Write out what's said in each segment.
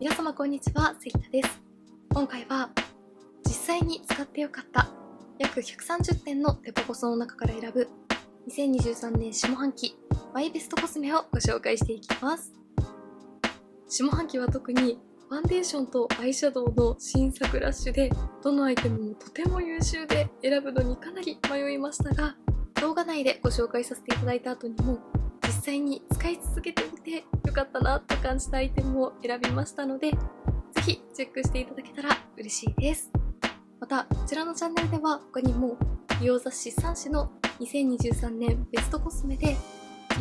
皆様こんにちは、関田です。今回は実際に使ってよかった約130点のデパコスの中から選ぶ2023年下半期マイベストコスメをご紹介していきます。下半期は特にファンデーションとアイシャドウの新作ラッシュで、どのアイテムもとても優秀で選ぶのにかなり迷いましたが、動画内でご紹介させていただいた後にも実際に使い続けてみてよかったなと感じたアイテムを選びましたので、ぜひチェックしていただけたら嬉しいです。またこちらのチャンネルでは他にも美容雑誌3誌の2023年ベストコスメで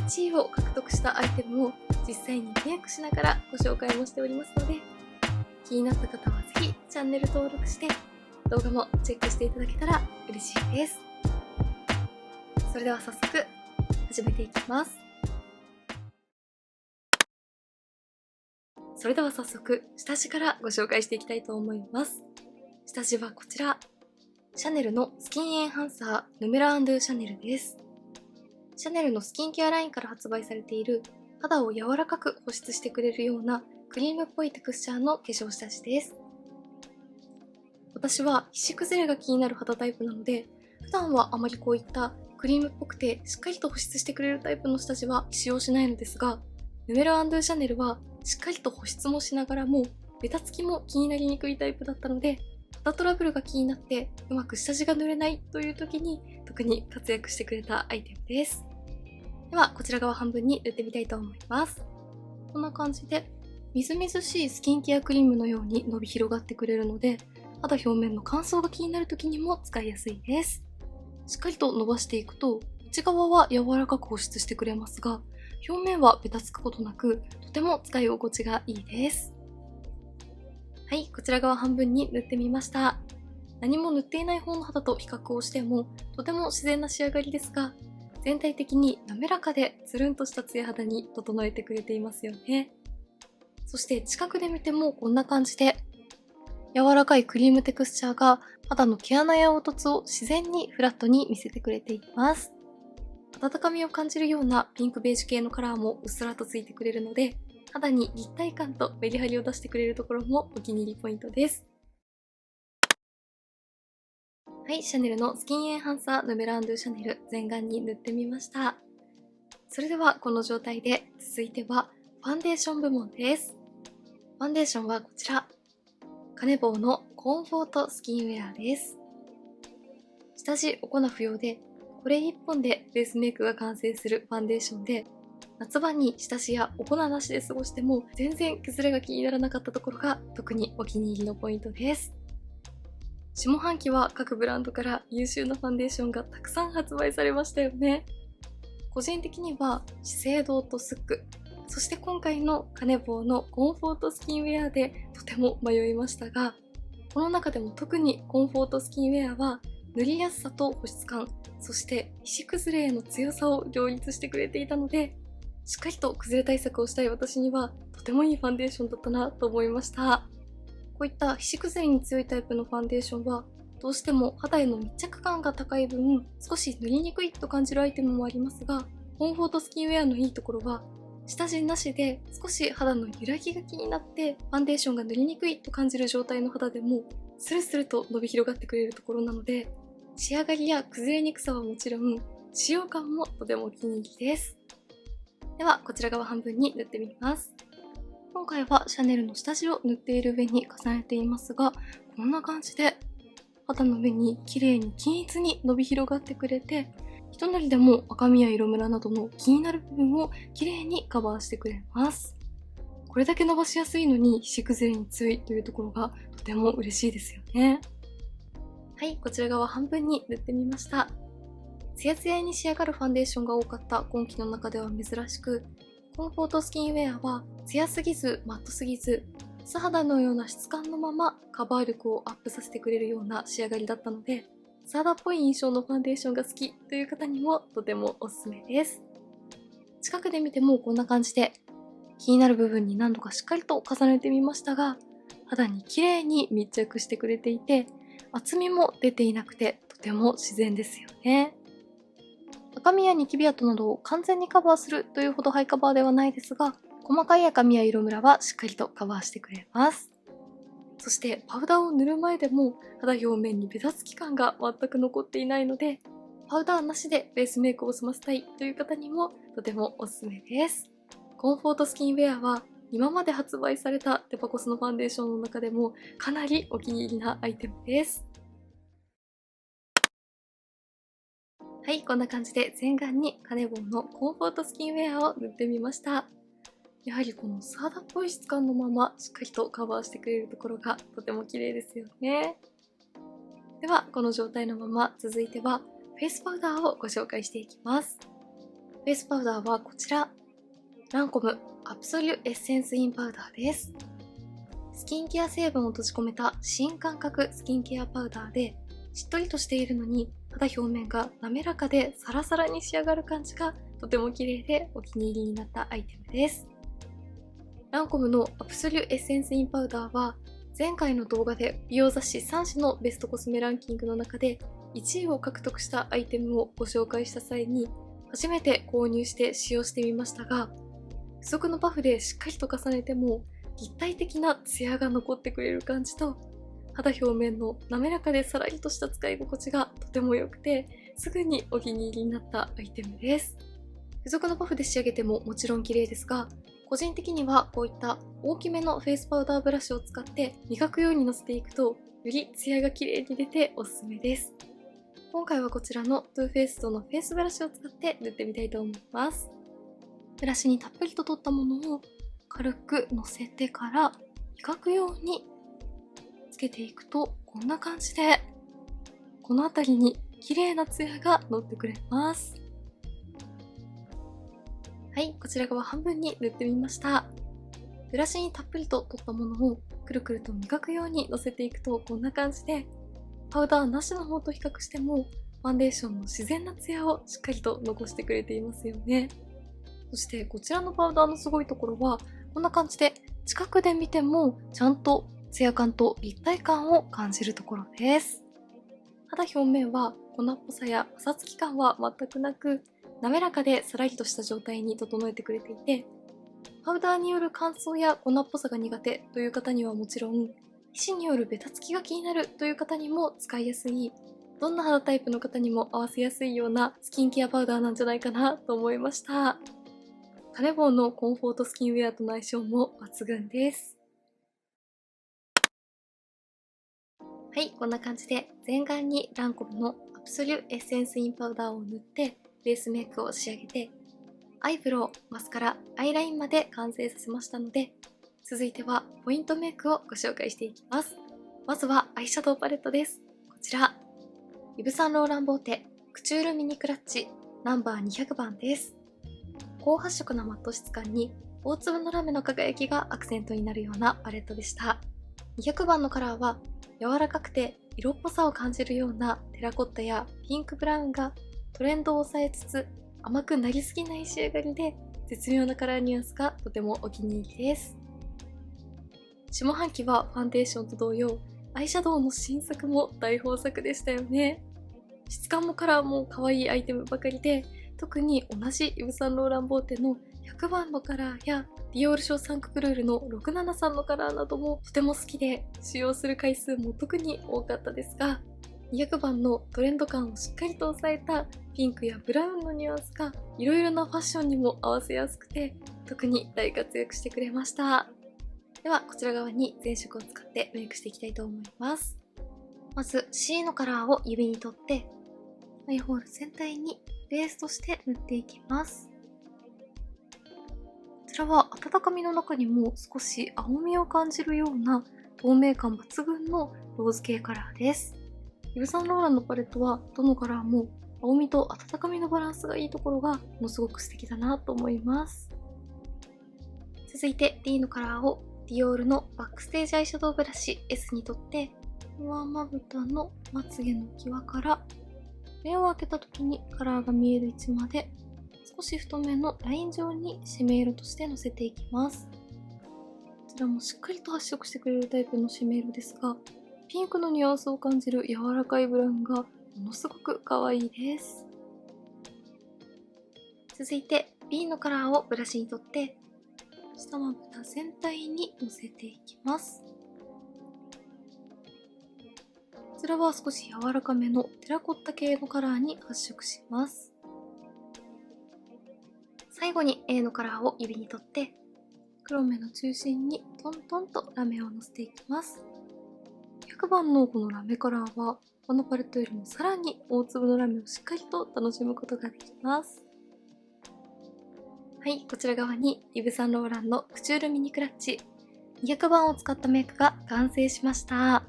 1位を獲得したアイテムを実際にメイクしながらご紹介もしておりますので、気になった方はぜひチャンネル登録して動画もチェックしていただけたら嬉しいです。それでは早速始めていきます。それでは早速下地からご紹介していきたいと思います。下地はこちら、シャネルのスキンエンハンサーヌメラ&ドゥシャネルです。シャネルのスキンケアラインから発売されている肌を柔らかく保湿してくれるようなクリームっぽいテクスチャーの化粧下地です。私は皮脂崩れが気になる肌タイプなので、普段はあまりこういったクリームっぽくてしっかりと保湿してくれるタイプの下地は使用しないのですが、ヌメラ&ドゥシャネルはしっかりと保湿もしながらもベタつきも気になりにくいタイプだったので、肌トラブルが気になってうまく下地が塗れないという時に特に活躍してくれたアイテムです。ではこちら側半分に塗ってみたいと思います。こんな感じでみずみずしいスキンケアクリームのように伸び広がってくれるので、肌表面の乾燥が気になる時にも使いやすいです。しっかりと伸ばしていくと内側は柔らかく保湿してくれますが、表面はベタつくことなくとても使い心地がいいです。はい、こちら側半分に塗ってみました。何も塗っていない方の肌と比較をしてもとても自然な仕上がりですが、全体的に滑らかでつるんとしたツヤ肌に整えてくれていますよね。そして近くで見てもこんな感じで柔らかいクリームテクスチャーが肌の毛穴や凹凸を自然にフラットに見せてくれています。温かみを感じるようなピンクベージュ系のカラーもうっすらとついてくれるので、肌に立体感とメリハリを出してくれるところもお気に入りポイントです。はい、シャネルのスキンエンハンサーヌメラ&ドゥシャネル全顔に塗ってみました。それではこの状態で続いてはファンデーション部門です。ファンデーションはこちら、カネボウのコンフォートスキンウェアです。下地お粉不要で、これ1本でベースメイクが完成するファンデーションで、夏場に下地やお粉なしで過ごしても全然崩れが気にならなかったところが特にお気に入りのポイントです。下半期は各ブランドから優秀なファンデーションがたくさん発売されましたよね。個人的には資生堂とスック、そして今回のカネボウのコンフォートスキンウェアでとても迷いましたが、この中でも特にコンフォートスキンウェアは塗りやすさと保湿感、そして皮脂崩れへの強さを両立してくれていたので、しっかりと崩れ対策をしたい私にはとてもいいファンデーションだったなと思いました。こういった皮脂崩れに強いタイプのファンデーションはどうしても肌への密着感が高い分少し塗りにくいと感じるアイテムもありますが、コンフォートスキンウェアのいいところは下地なしで少し肌の揺らぎが気になってファンデーションが塗りにくいと感じる状態の肌でもスルスルと伸び広がってくれるところなので、仕上がりや崩れにくさはもちろん使用感もとてもお気に入りです。ではこちら側半分に塗ってみます。今回はシャネルの下地を塗っている上に重ねていますが、こんな感じで肌の上に綺麗に均一に伸び広がってくれて、一塗りでも赤みや色ムラなどの気になる部分を綺麗にカバーしてくれます。これだけ伸ばしやすいのに皮脂崩れに強いというところがとても嬉しいですよね。はい、こちら側半分に塗ってみました。ツヤツヤに仕上がるファンデーションが多かった今期の中では珍しく、コンフォートスキンウェアはツヤすぎずマットすぎず、素肌のような質感のままカバー力をアップさせてくれるような仕上がりだったので、素肌っぽい印象のファンデーションが好きという方にもとてもおすすめです。近くで見てもこんな感じで気になる部分に何度かしっかりと重ねてみましたが、肌に綺麗に密着してくれていて、厚みも出ていなくてとても自然ですよね。赤みやニキビ跡などを完全にカバーするというほどハイカバーではないですが、細かい赤みや色ムラはしっかりとカバーしてくれます。そしてパウダーを塗る前でも肌表面にベタつき感が全く残っていないので、パウダーなしでベースメイクを済ませたいという方にもとてもおすすめです。コンフォートスキンウェアは今まで発売されたデパコスのファンデーションの中でもかなりお気に入りなアイテムです。はい、こんな感じで全顔にカネボンのコンフォートスキンウェアを塗ってみました。やはりこのサーダっぽい質感のまましっかりとカバーしてくれるところがとても綺麗ですよね。ではこの状態のまま続いてはフェイスパウダーをご紹介していきます。フェイスパウダーはこちら、ランコムアブソリュエッセンスインパウダーです。スキンケア成分を閉じ込めた新感覚スキンケアパウダーで、しっとりとしているのに肌表面が滑らかでサラサラに仕上がる感じがとても綺麗でお気に入りになったアイテムです。ランコムのアブソリュエッセンスインパウダーは前回の動画で美容雑誌3種のベストコスメランキングの中で1位を獲得したアイテムをご紹介した際に初めて購入して使用してみましたが、付属のパフでしっかりと重ねても立体的なツヤが残ってくれる感じと、肌表面の滑らかでさらりとした使い心地がとても良くて、すぐにお気に入りになったアイテムです。付属のパフで仕上げてももちろん綺麗ですが、個人的にはこういった大きめのフェイスパウダーブラシを使って磨くようにのせていくと、よりツヤが綺麗に出ておすすめです。今回はこちらのトゥーフェイストのフェイスブラシを使って塗ってみたいと思います。ブラシにたっぷりと取ったものを軽くのせてから磨くようにつけていくと、こんな感じでこの辺りに綺麗なツヤが乗ってくれます。はい、こちら側半分に塗ってみました。ブラシにたっぷりと取ったものをくるくると磨くようにのせていくとこんな感じで、パウダーなしの方と比較してもファンデーションの自然なツヤをしっかりと残してくれていますよね。そしてこちらのパウダーのすごいところは、こんな感じで近くで見てもちゃんとツヤ感と立体感を感じるところです。肌表面は粉っぽさやパサつき感は全くなく、滑らかでさらりとした状態に整えてくれていて、パウダーによる乾燥や粉っぽさが苦手という方にはもちろん、皮脂によるベタつきが気になるという方にも使いやすい、どんな肌タイプの方にも合わせやすいようなスキンケアパウダーなんじゃないかなと思いました。カネボンのコンフォートスキンウェアとの相性も抜群です。はい、こんな感じで全顔にランコムのアブソリュエッセンスインパウダーを塗ってベースメイクを仕上げて、アイブロウ、マスカラ、アイラインまで完成させましたので、続いてはポイントメイクをご紹介していきます。まずはアイシャドウパレットです。こちら、イヴ・サンローランボーテクチュールミニクラッチナンバー200番です。高発色なマット質感に大粒のラメの輝きがアクセントになるようなパレットでした。200番のカラーは柔らかくて色っぽさを感じるようなテラコッタやピンクブラウンがトレンドを抑えつつ甘くなりすぎない仕上がりで、絶妙なカラーニュアンスがとてもお気に入りです。下半期はファンデーションと同様、アイシャドウの新作も大豊作でしたよね。質感もカラーも可愛いアイテムばかりで、特に同じイヴ・サンローランボーテの100番のカラーやディオールショーサンククルールの673のカラーなどもとても好きで、使用する回数も特に多かったですが、200番のトレンド感をしっかりと抑えたピンクやブラウンのニュアンスがいろいろなファッションにも合わせやすくて、特に大活躍してくれました。ではこちら側に全色を使ってメイクしていきたいと思います。まず C のカラーを指に取ってアイホール全体にベースとして塗っていきます。こちらは温かみの中にも少し青みを感じるような透明感抜群のローズ系カラーです。イヴ・サンローランのパレットはどのカラーも青みと温かみのバランスがいいところがものすごく素敵だなと思います。続いて D のカラーをディオールのバックステージアイシャドウブラシ S に取って上まぶたのまつげの際から目を開けた時にカラーが見える位置まで少し太めのライン状に締め色としてのせていきます。こちらもしっかりと発色してくれるタイプの締め色ですが、ピンクのニュアンスを感じる柔らかいブラウンがものすごく可愛いです。続いて B のカラーをブラシに取って下まぶた全体にのせていきます。こちらは少し柔らかめのテラコッタ系のカラーに発色します。最後に A のカラーを指に取って、黒目の中心にトントンとラメをのせていきます。200番のこのラメカラーは、このパレットよりもさらに大粒のラメをしっかりと楽しむことができます。はい、こちら側にイヴ・サンローランのクチュールミニクラッチ200番を使ったメイクが完成しました。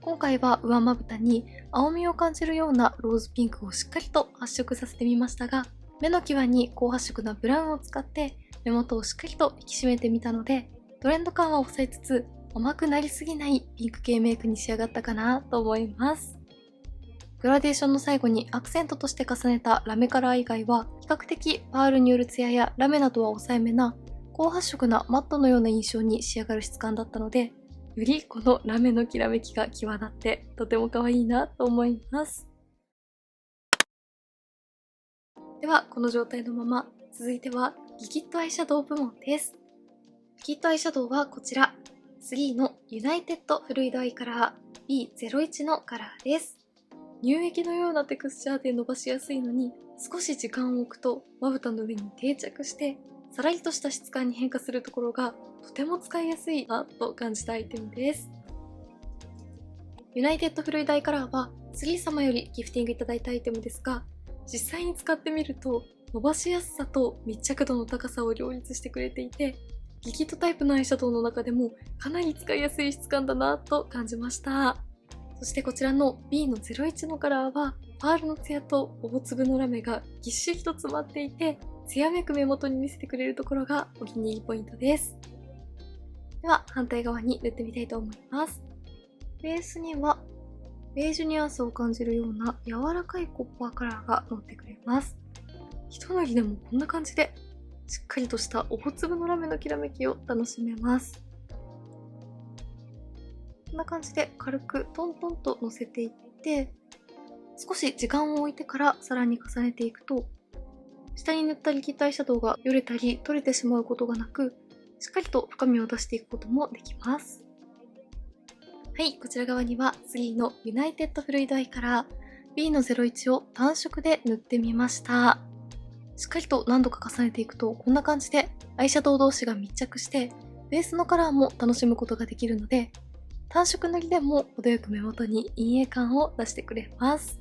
今回は上まぶたに青みを感じるようなローズピンクをしっかりと発色させてみましたが、目の際に高発色なブラウンを使って目元をしっかりと引き締めてみたので、トレンド感は抑えつつ甘くなりすぎないピンク系メイクに仕上がったかなと思います。グラデーションの最後にアクセントとして重ねたラメカラー以外は、比較的パールによるツヤやラメなどは抑えめな高発色なマットのような印象に仕上がる質感だったので、よりこのラメのきらめきが際立ってとても可愛いなと思います。ではこの状態のまま続いてはリキッドアイシャドウ部門です。リキッドアイシャドウはこちら3のユナイテッドフルイドアイカラー B01 のカラーです。乳液のようなテクスチャーで伸ばしやすいのに、少し時間を置くとまぶたの上に定着してさらりとした質感に変化するところがとても使いやすいなと感じたアイテムです。ユナイテッドフルイドアイカラーはスリー様よりギフティングいただいたアイテムですが、実際に使ってみると伸ばしやすさと密着度の高さを両立してくれていて、リキッドタイプのアイシャドウの中でもかなり使いやすい質感だなと感じました。そしてこちらの B の01のカラーはパールのツヤと大粒のラメがぎっしりと詰まっていて、ツヤめく目元に見せてくれるところがお気に入りポイントです。では反対側に塗ってみたいと思います。ベースにはベージュニュアンスを感じるような柔らかいコッパーカラーが乗ってくれます。一塗りでもこんな感じでしっかりとした大粒のラメのきらめきを楽しめます。こんな感じで軽くトントンと乗せていって、少し時間を置いてからさらに重ねていくと、下に塗ったリキッドアイシャドウがよれたり取れてしまうことがなく、しっかりと深みを出していくこともできます。はい、こちら側には3のユナイテッドフルイドアイカラー B の01を単色で塗ってみました。しっかりと何度か重ねていくとこんな感じでアイシャドウ同士が密着してベースのカラーも楽しむことができるので、単色塗りでも程よく目元に陰影感を出してくれます。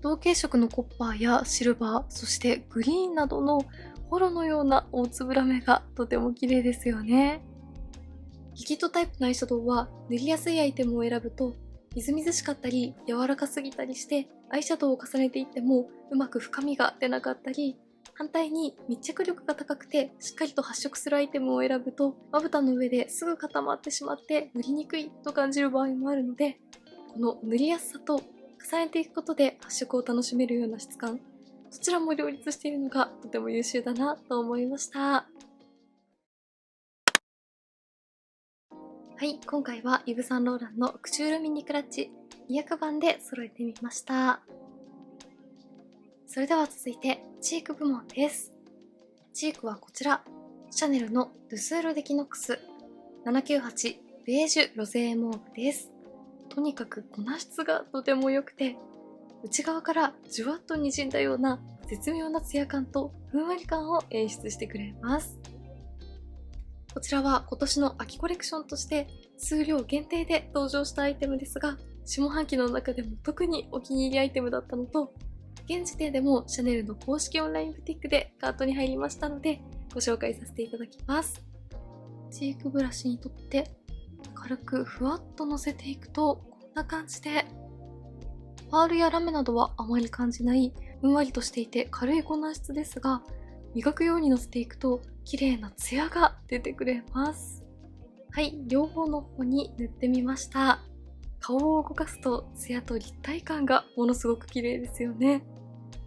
同系色のコッパーやシルバー、そしてグリーンなどのホロのような大粒ラメがとても綺麗ですよね。リキッドタイプのアイシャドウは塗りやすいアイテムを選ぶとみずみずしかったり柔らかすぎたりしてアイシャドウを重ねていってもうまく深みが出なかったり、反対に密着力が高くてしっかりと発色するアイテムを選ぶとまぶたの上ですぐ固まってしまって塗りにくいと感じる場合もあるので、この塗りやすさと重ねていくことで発色を楽しめるような質感、どちらも両立しているのがとても優秀だなと思いました。はい、今回はイヴ・サンローランのクチュールミニクラッチ200番で揃えてみました。それでは続いてチーク部門です。チークはこちら、シャネルのルスール・デキノックス798ベージュロゼーモーブです。とにかく粉質がとても良くて、内側からじゅわっと滲んだような絶妙なツヤ感とふんわり感を演出してくれます。こちらは今年の秋コレクションとして数量限定で登場したアイテムですが、下半期の中でも特にお気に入りアイテムだったのと、現時点でもシャネルの公式オンラインブティックでカートに入りましたのでご紹介させていただきます。チークブラシにとって軽くふわっとのせていくとこんな感じで、パールやラメなどはあまり感じないふんわりとしていて軽い粉質ですが、磨くようにのせていくと綺麗なツヤが出てくれます。はい、両方の方に塗ってみました。顔を動かすとツヤと立体感がものすごく綺麗ですよね。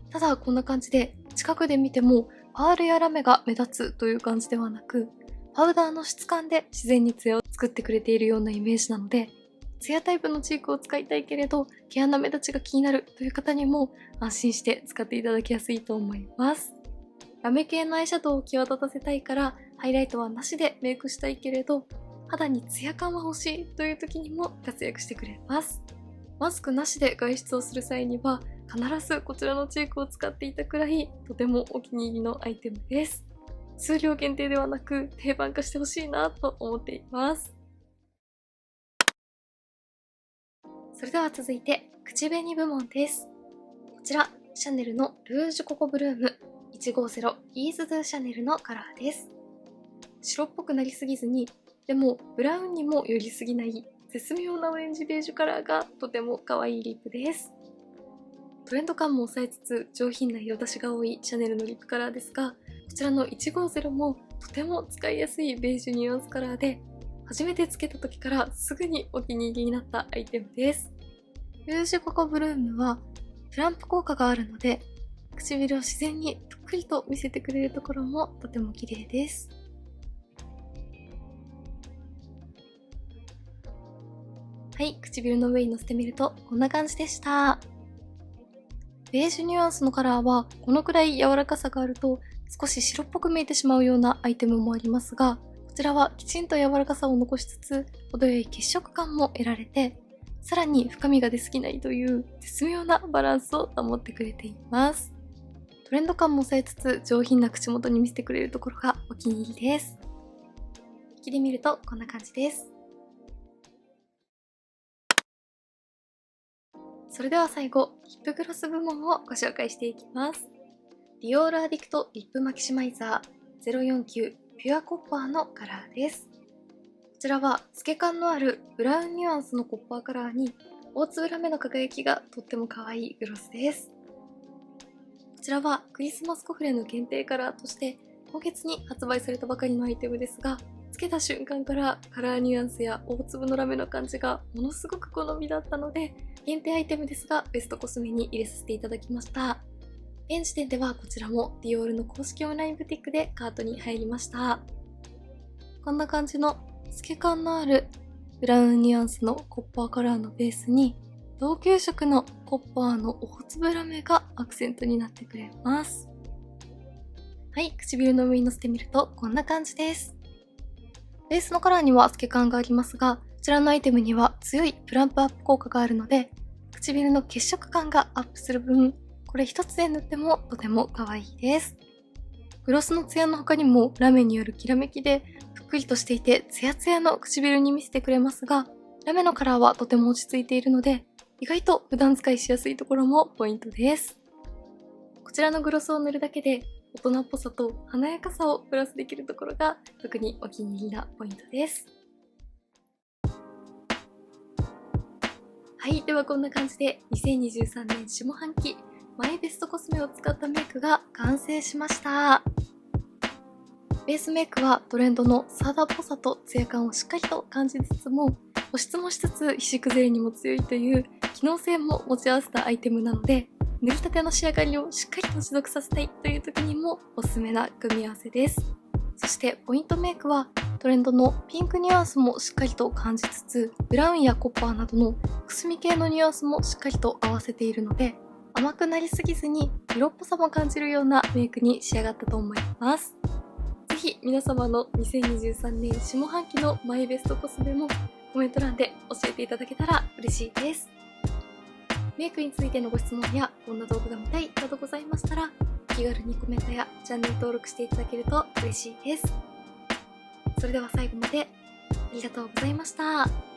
ただこんな感じで近くで見てもパールやラメが目立つという感じではなく、パウダーの質感で自然にツヤを作ってくれているようなイメージなので、ツヤタイプのチークを使いたいけれど毛穴目立ちが気になるという方にも安心して使っていただきやすいと思います。ラメ系のアイシャドウを際立たせたいからハイライトはなしでメイクしたいけれど、肌にツヤ感は欲しいという時にも活躍してくれます。マスクなしで外出をする際には必ずこちらのチークを使っていたくらい、とてもお気に入りのアイテムです。数量限定ではなく定番化してほしいなと思っています。それでは続いて口紅部門です。こちらシャネルのルージュココブルーム150イーズドゥシャネルのカラーです。白っぽくなりすぎずに、でもブラウンにも寄りすぎない絶妙なオレンジベージュカラーがとても可愛いリップです。トレンド感も抑えつつ上品な色出しが多いシャネルのリップカラーですが、こちらの150もとても使いやすいベージュニュアンスカラーで、初めてつけた時からすぐにお気に入りになったアイテムです。ルージュココブルームはプランプ効果があるので、唇を自然にぷっくりと見せてくれるところもとても綺麗です。はい、唇の上にのせてみるとこんな感じでした。ベージュニュアンスのカラーはこのくらい柔らかさがあると少し白っぽく見えてしまうようなアイテムもありますが、こちらはきちんと柔らかさを残しつつ程よい血色感も得られて、さらに深みが出すぎないという絶妙なバランスを保ってくれています。トレンド感も抑えつつ上品な口元に見せてくれるところがお気に入りです。引きで見るとこんな感じです。それでは最後、リップグロス部門をご紹介していきます。ディオールアディクトリップマキシマイザー049ピュアコッパーのカラーです。こちらは透け感のあるブラウンニュアンスのコッパーカラーに大粒ラメの輝きがとっても可愛いグロスです。こちらはクリスマスコフレの限定カラーとして今月に発売されたばかりのアイテムですが、つけた瞬間からカラーニュアンスや大粒のラメの感じがものすごく好みだったので、限定アイテムですがベストコスメに入れさせていただきました。現時点ではこちらもディオールの公式オンラインブティックでカートに入りました。こんな感じの透け感のあるブラウンニュアンスのコッパーカラーのベースに同系色のコッパーの大粒ラメがアクセントになってくれます。はい、唇の上にのせてみるとこんな感じです。ベースのカラーには透け感がありますが、こちらのアイテムには強いプランプアップ効果があるので、唇の血色感がアップする分、これ一つで塗ってもとても可愛いです。グロスのツヤの他にもラメによるきらめきでぷっくりとしていてツヤツヤの唇に見せてくれますが、ラメのカラーはとても落ち着いているので、意外と普段使いしやすいところもポイントです。こちらのグロスを塗るだけで大人っぽさと華やかさをプラスできるところが特にお気に入りなポイントです。はい、ではこんな感じで2023年下半期マイベストコスメを使ったメイクが完成しました。ベースメイクはトレンドのサーダっぽさとツヤ感をしっかりと感じつつも、保湿もしつつ皮脂崩れにも強いという機能性も持ち合わせたアイテムなので、塗りたての仕上がりをしっかりと持続させたいという時にもおすすめな組み合わせです。そしてポイントメイクはトレンドのピンクニュアンスもしっかりと感じつつ、ブラウンやコッパーなどのくすみ系のニュアンスもしっかりと合わせているので、甘くなりすぎずに色っぽさも感じるようなメイクに仕上がったと思います。ぜひ皆様の2023年下半期のマイベストコスメもコメント欄で教えていただけたら嬉しいです。メイクについてのご質問やこんな動画が見たいなどございましたら、お気軽にコメントやチャンネル登録していただけると嬉しいです。それでは最後までありがとうございました。